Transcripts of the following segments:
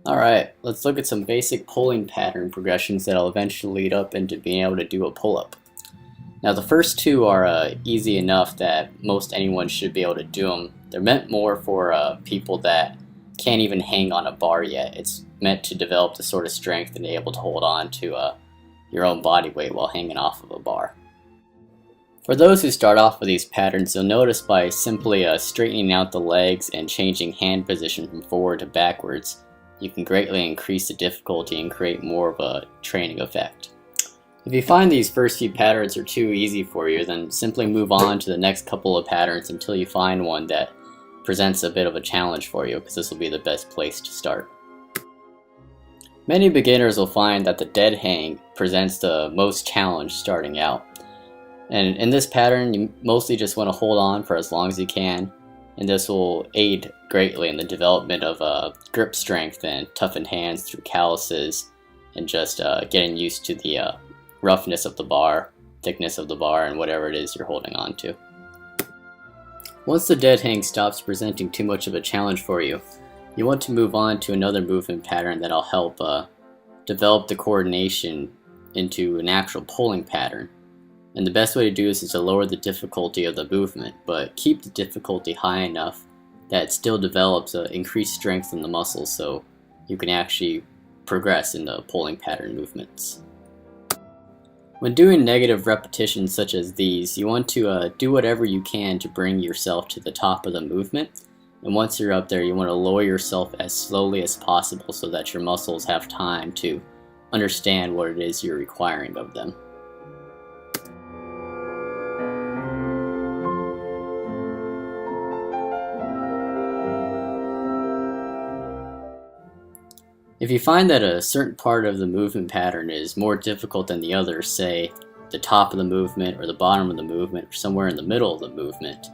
Alright, let's look at some basic pulling pattern progressions that'll eventually lead up into being able to do a pull-up. Now the first two are easy enough that most anyone should be able to do them. They're meant more for people that can't even hang on a bar yet. It's meant to develop the sort of strength and be able to hold on to your own body weight while hanging off of a bar. For those who start off with these patterns, you'll notice by simply straightening out the legs and changing hand position from forward to backwards, you can greatly increase the difficulty and create more of a training effect. If you find these first few patterns are too easy for you, then simply move on to the next couple of patterns until you find one that presents a bit of a challenge for you, because this will be the best place to start. Many beginners will find that the dead hang presents the most challenge starting out. And in this pattern, you mostly just want to hold on for as long as you can, and this will aid greatly in the development of grip strength and toughened hands through calluses, and just getting used to the roughness of the bar, thickness of the bar, and whatever it is you're holding on to. Once the dead hang stops presenting too much of a challenge for you, you want to move on to another movement pattern that'll help develop the coordination into an actual pulling pattern. And the best way to do this is to lower the difficulty of the movement, but keep the difficulty high enough that it still develops increased strength in the muscles, so you can actually progress in the pulling pattern movements. When doing negative repetitions such as these, you want to do whatever you can to bring yourself to the top of the movement, and once you're up there, you want to lower yourself as slowly as possible so that your muscles have time to understand what it is you're requiring of them. If you find that a certain part of the movement pattern is more difficult than the other, say the top of the movement or the bottom of the movement or somewhere in the middle of the movement,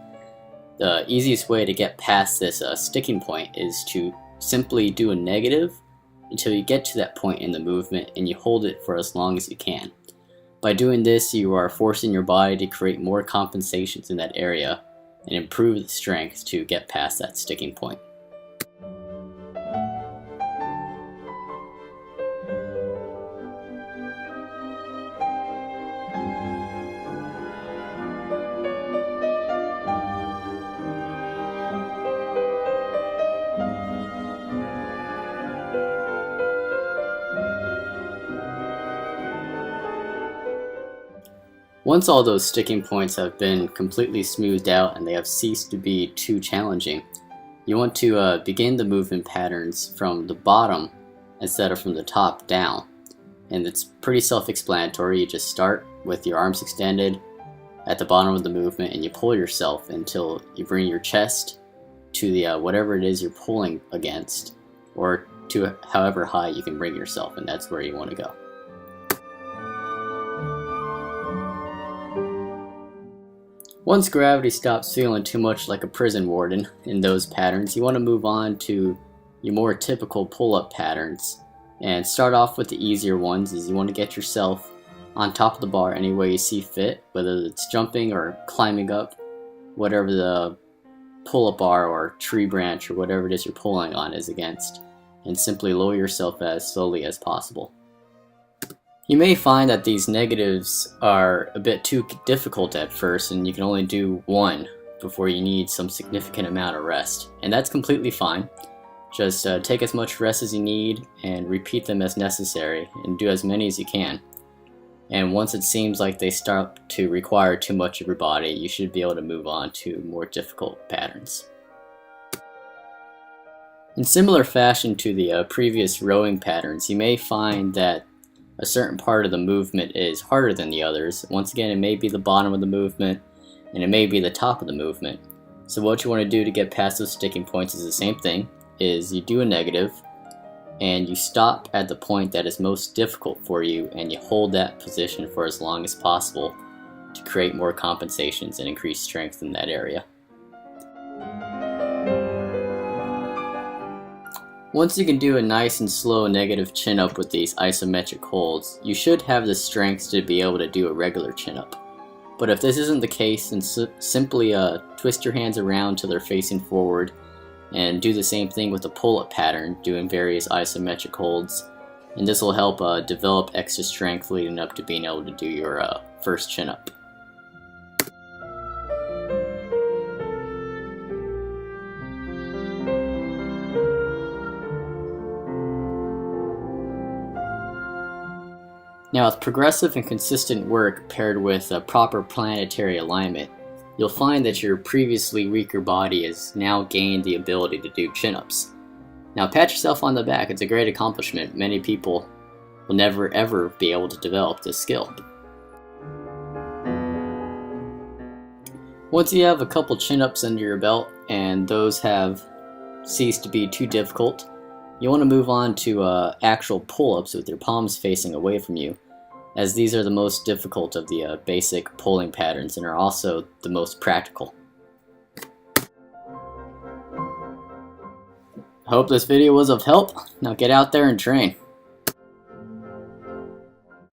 the easiest way to get past this sticking point is to simply do a negative until you get to that point in the movement and you hold it for as long as you can. By doing this, you are forcing your body to create more compensations in that area and improve the strength to get past that sticking point. Once all those sticking points have been completely smoothed out and they have ceased to be too challenging, you want to begin the movement patterns from the bottom instead of from the top down. And it's pretty self-explanatory. You just start with your arms extended at the bottom of the movement and you pull yourself until you bring your chest to the whatever it is you're pulling against, or to however high you can bring yourself, and that's where you want to go. Once gravity stops feeling too much like a prison warden in those patterns, you want to move on to your more typical pull-up patterns. And start off with the easier ones, as you want to get yourself on top of the bar any way you see fit, whether it's jumping or climbing up, whatever the pull-up bar or tree branch or whatever it is you're pulling on is against, and simply lower yourself as slowly as possible. You may find that these negatives are a bit too difficult at first and you can only do one before you need some significant amount of rest, and that's completely fine. Just take as much rest as you need and repeat them as necessary, and do as many as you can. And once it seems like they start to require too much of your body, you should be able to move on to more difficult patterns. In similar fashion to the previous rowing patterns, you may find that a certain part of the movement is harder than the others. Once again, it may be the bottom of the movement and it may be the top of the movement. So what you want to do to get past those sticking points is the same thing, is you do a negative and you stop at the point that is most difficult for you and you hold that position for as long as possible to create more compensations and increase strength in that area. Once you can do a nice and slow negative chin-up with these isometric holds, you should have the strength to be able to do a regular chin-up. But if this isn't the case, then simply twist your hands around till they're facing forward and do the same thing with the pull-up pattern, doing various isometric holds, and this will help develop extra strength leading up to being able to do your first chin-up. Now, with progressive and consistent work paired with a proper planetary alignment, you'll find that your previously weaker body has now gained the ability to do chin-ups. Now, pat yourself on the back. It's a great accomplishment. Many people will never ever be able to develop this skill. Once you have a couple chin-ups under your belt and those have ceased to be too difficult, you want to move on to actual pull-ups with your palms facing away from you, as these are the most difficult of the basic pulling patterns and are also the most practical. I hope this video was of help. Now get out there and train.